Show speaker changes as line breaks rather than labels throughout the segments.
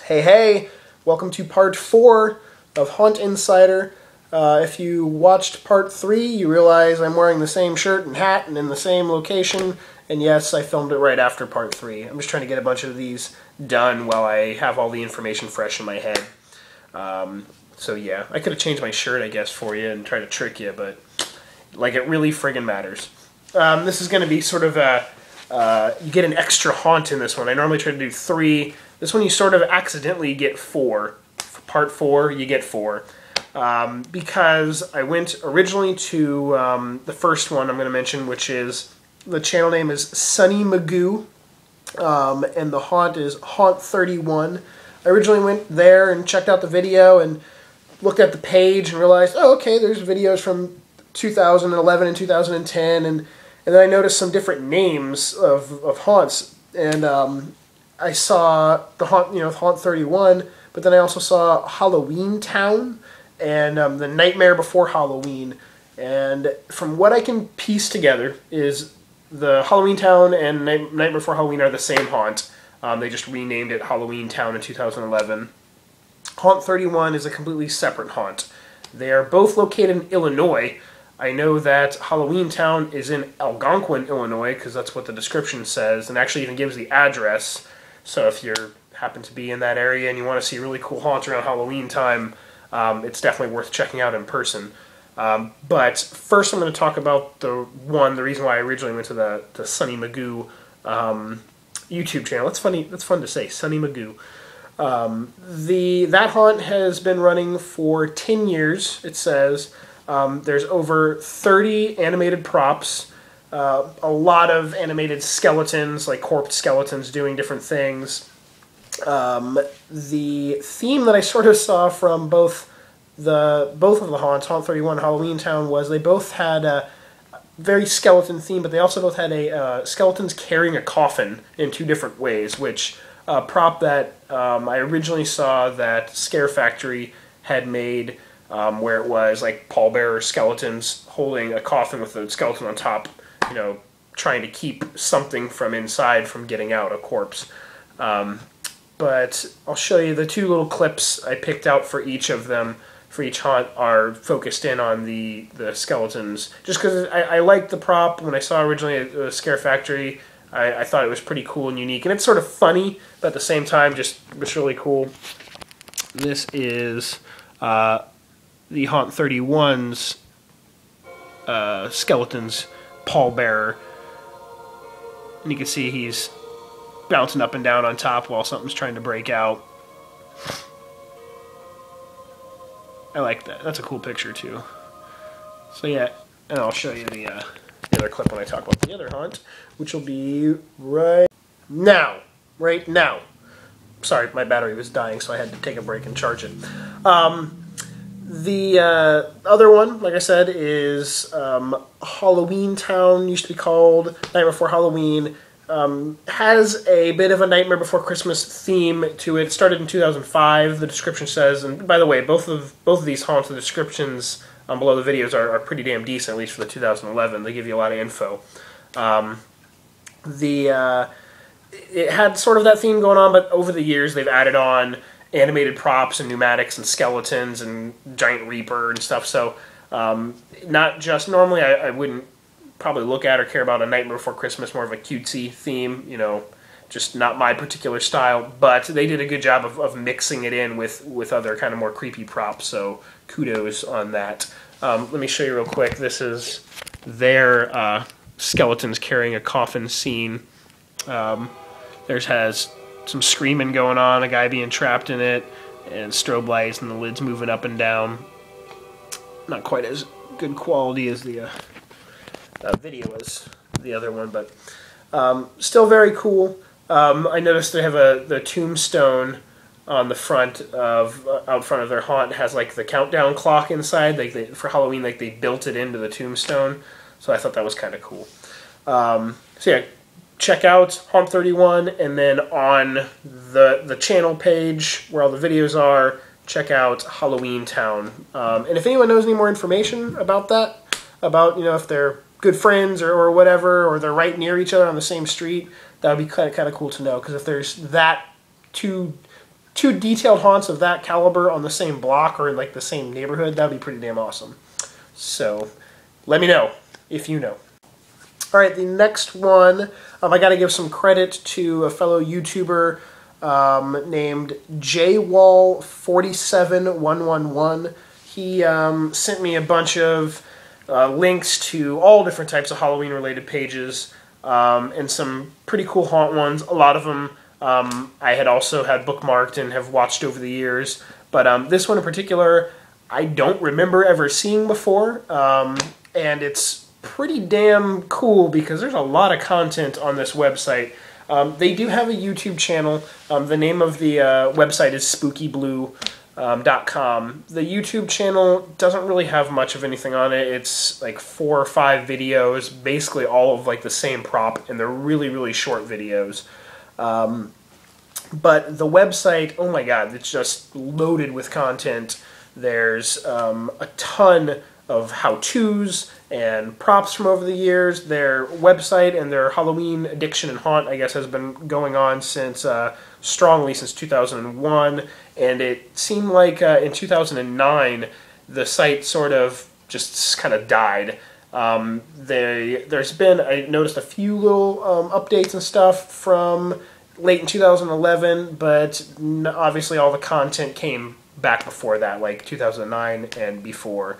Hey, hey! Welcome to part 4 of Haunt Insider. If you watched part 3, you realize I'm wearing the same shirt and hat and in the same location. And yes, I filmed it right after part 3. I'm just trying to get a bunch of these done while I have all the information fresh in my head. So yeah, I could have changed my shirt, I guess, for you and tried to trick you, but like it really friggin' matters. This is going to be sort of a... you get an extra haunt in this one. I normally try to do 3. This one you sort of accidentally get 4. For part 4, you get 4. Because I went originally to the first one I'm going to mention, which is, the channel name is Sunny Magoo, and the haunt is Haunt 31. I originally went there and checked out the video and looked at the page and realized, oh, okay, there's videos from 2011 and 2010, and then I noticed some different names of haunts, and I saw the haunt, Haunt 31, but then I also saw Halloween Town and the Nightmare Before Halloween. And from what I can piece together is the Halloween Town and Nightmare Before Halloween are the same haunt. They just renamed it Halloween Town in 2011. Haunt 31 is a completely separate haunt. They are both located in Illinois. I know that Halloween Town is in Algonquin, Illinois, because that's what the description says, and actually even gives the address. So if you happen to be in that area and you want to see really cool haunts around Halloween time, it's definitely worth checking out in person. But first I'm going to talk about the reason why I originally went to the Sunny Magoo YouTube channel. That's funny. That's fun to say, Sunny Magoo. That haunt has been running for 10 years, it says. There's over 30 animated props, a lot of animated skeletons, like corpse skeletons doing different things. The theme that I sort of saw from both of the haunts, Haunt 31 and Halloween Town, was they both had a very skeleton theme, but they also both had skeletons carrying a coffin in 2 different ways, which prop that I originally saw that Scare Factory had made, where it was like pallbearer skeletons holding a coffin with a skeleton on top, trying to keep something from inside from getting out, a corpse. But I'll show you the 2 little clips I picked out for each of them. For each haunt are focused in on the skeletons. Just because I liked the prop when I saw originally at Scare Factory, I thought it was pretty cool and unique. And it's sort of funny, but at the same time, just really cool. This is the Haunt 31's skeleton's pallbearer. And you can see he's bouncing up and down on top while something's trying to break out. I like that. That's a cool picture, too. So, yeah, and I'll show you the other clip when I talk about the other haunt, which will be right now. Right now. Sorry, my battery was dying, so I had to take a break and charge it. The other one, like I said, is Halloween Town, used to be called Night Before Halloween. Has a bit of a Nightmare Before Christmas theme to it. It started in 2005, the description says, and by the way, both of these haunts, the descriptions below the videos are pretty damn decent, at least for the 2011. They give you a lot of info. It had sort of that theme going on, but over the years they've added on animated props and pneumatics and skeletons and giant reaper and stuff, so not just, normally I wouldn't probably look at or care about a Nightmare Before Christmas, more of a cutesy theme, just not my particular style, but they did a good job of mixing it in with other kind of more creepy props, so kudos on that. Let me show you real quick. This is their skeletons carrying a coffin scene. There's has some screaming going on, a guy being trapped in it, and strobe lights and the lids moving up and down. Not quite as good quality as the video as the other one, but still very cool. I noticed they have the tombstone on the front of out front of their haunt. It has like the countdown clock inside. Like for Halloween, like they built it into the tombstone. So I thought that was kind of cool. So yeah, check out Haunt 31, and then on the channel page where all the videos are, check out Halloween Town. And if anyone knows any more information about that, about if they're good friends or whatever, or they're right near each other on the same street, that would be kind of cool to know. Because if there's that 2 two detailed haunts of that caliber on the same block or in like the same neighborhood, that would be pretty damn awesome. So let me know if you know. All right, the next one, I got to give some credit to a fellow YouTuber named JWall47111. He sent me a bunch of links to all different types of Halloween-related pages and some pretty cool haunt ones. A lot of them I had also had bookmarked and have watched over the years. But this one in particular, I don't remember ever seeing before, and it's pretty damn cool because there's a lot of content on this website. They do have a YouTube channel. The name of the website is spookyblue.com. The YouTube channel doesn't really have much of anything on it. It's like 4 or 5 videos, basically all of like the same prop, and they're really, really short videos. But the website, oh my god, it's just loaded with content. There's a ton of how-tos and props from over the years. Their website and their Halloween Addiction and Haunt, I guess, has been going on since strongly since 2001, and it seemed like in 2009 the site sort of just kind of died. There's been, I noticed a few little updates and stuff from late in 2011, but obviously all the content came back before that, like 2009 and before.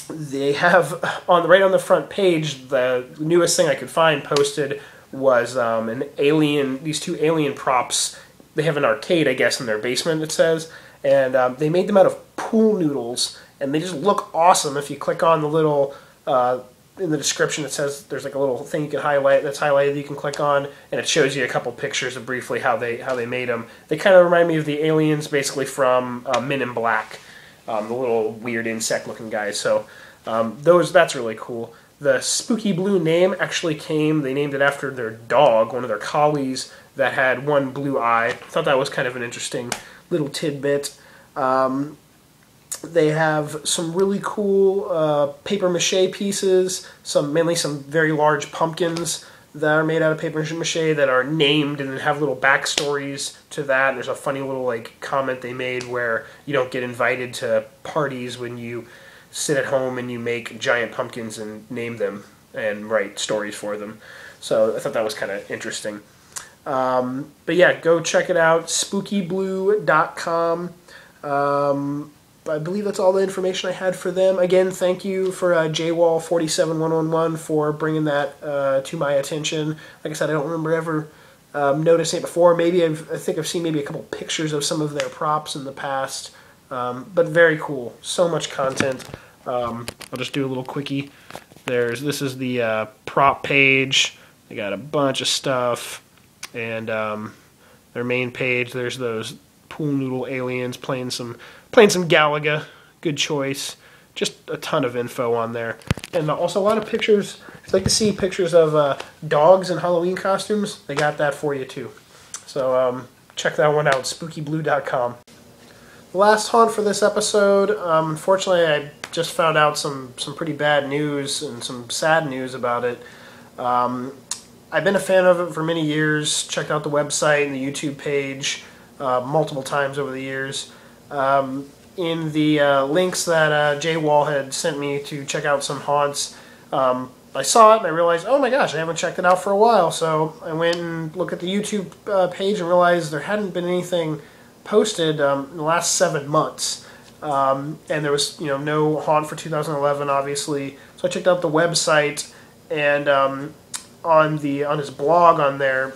They have right on the front page, the newest thing I could find posted was these 2 alien props. They have an arcade, I guess, in their basement, it says, and they made them out of pool noodles, and they just look awesome. If you click on the little in the description, it says there's like a little thing you can highlight that's highlighted that you can click on, and it shows you a couple pictures of briefly how they made them. They kind of remind me of the aliens, basically from Men in Black. The little weird insect-looking guys. So that's really cool. The Spooky Blue name actually they named it after their dog, one of their collies that had one blue eye. I thought that was kind of an interesting little tidbit. They have some really cool papier-mâché pieces, mainly some very large pumpkins that are made out of papier-mâché that are named and then have little backstories to that. And there's a funny little like comment they made where you don't get invited to parties when you sit at home and you make giant pumpkins and name them and write stories for them. So I thought that was kind of interesting. But yeah, go check it out, spookyblue.com. I believe that's all the information I had for them. Again, thank you for JWall47111 for bringing that to my attention. Like I said, I don't remember ever noticing it before. Maybe I think I've seen maybe a couple pictures of some of their props in the past. But very cool. So much content. I'll just do a little quickie. This is the prop page. They got a bunch of stuff. And their main page, there's those pool noodle aliens playing some Galaga. Good choice. Just a ton of info on there. And also a lot of pictures. If you'd like to see pictures of dogs in Halloween costumes, they got that for you too. So check that one out, spookyblue.com. The last haunt for this episode, unfortunately I just found out some pretty bad news and some sad news about it. I've been a fan of it for many years, checked out the website and the YouTube page multiple times over the years. In the links that JWall had sent me to check out some haunts, I saw it and I realized, oh my gosh, I haven't checked it out for a while. So I went and looked at the YouTube page and realized there hadn't been anything posted in the last 7 months. And there was no haunt for 2011, obviously. So I checked out the website, and on his blog on there,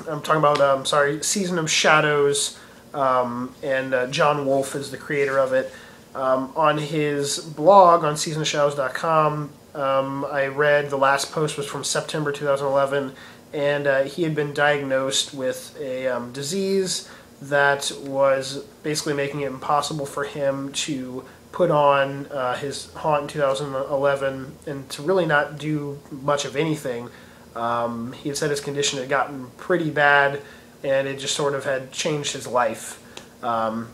I'm talking about Season of Shadows, and John Wolfe is the creator of it. On his blog on seasonofshadows.com, I read the last post was from September 2011, and he had been diagnosed with a disease that was basically making it impossible for him to put on his haunt in 2011 and to really not do much of anything. He had said his condition had gotten pretty bad, and it just sort of had changed his life. I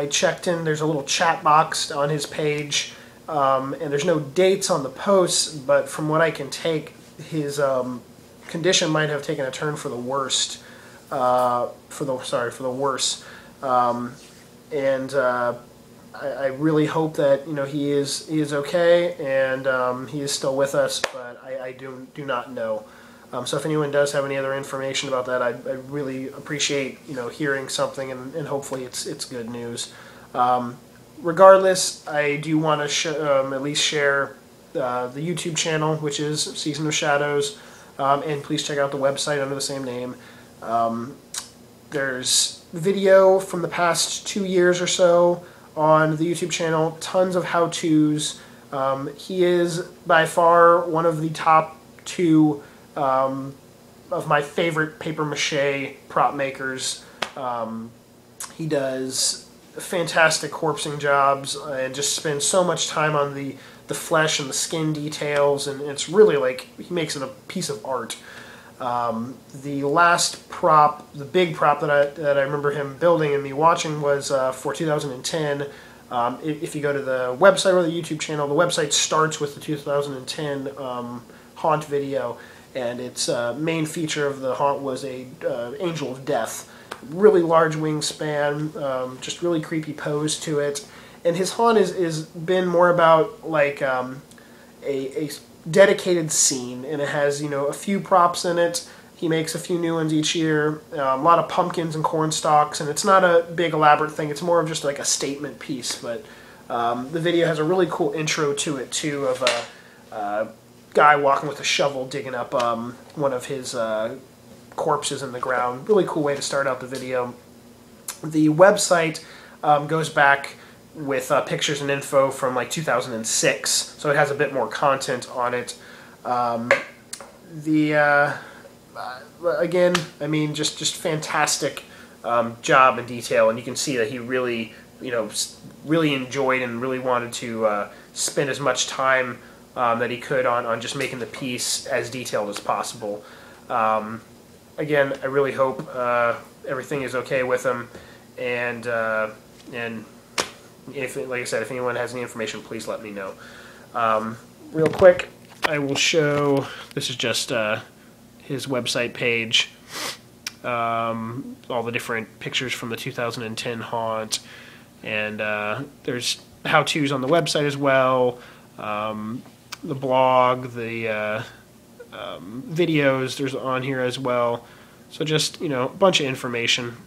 checked in, there's a little chat box on his page, and there's no dates on the posts, but from what I can take, his condition might have taken a turn for the worst. for the worse. And I really hope that he is okay, and he is still with us, but I do not know. So if anyone does have any other information about that, I'd really appreciate hearing something, and hopefully it's good news. Regardless, I do want to at least share the YouTube channel, which is Season of Shadows, and please check out the website under the same name. There's video from the past 2 years or so on the YouTube channel, tons of how-tos. He is by far one of the top 2 of my favorite papier-mâché prop makers. He does fantastic corpsing jobs and just spends so much time on the flesh and the skin details, and it's really like he makes it a piece of art. The last prop, the big prop that I remember him building and me watching was for 2010. If you go to the website or the YouTube channel, the website starts with the 2010 haunt video, and its main feature of the haunt was a Angel of Death. Really large wingspan, just really creepy pose to it. And his haunt is been more about like a dedicated scene, and it has a few props in it. He makes a few new ones each year, a lot of pumpkins and corn stalks, and it's not a big elaborate thing. It's more of just like a statement piece. But the video has a really cool intro to it too, of a guy walking with a shovel digging up one of his corpses in the ground. Really cool way to start out the video. The website goes back with pictures and info from like 2006, so it has a bit more content on it. Again, I mean, just fantastic job and detail, and you can see that he really, really enjoyed and really wanted to spend as much time that he could on just making the piece as detailed as possible. Again, I really hope everything is okay with him, and if, like I said, if anyone has any information, please let me know. Real quick, I will show, this is just his website page, all the different pictures from the 2010 haunt, and there's how-tos on the website as well, the blog, the videos there's on here as well, so just a bunch of information.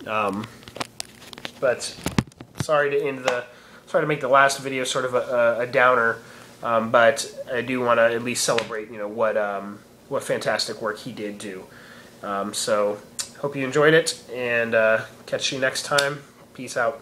But sorry to make the last video sort of a downer, but I do want to at least celebrate what fantastic work he did do. So hope you enjoyed it, and catch you next time. Peace out.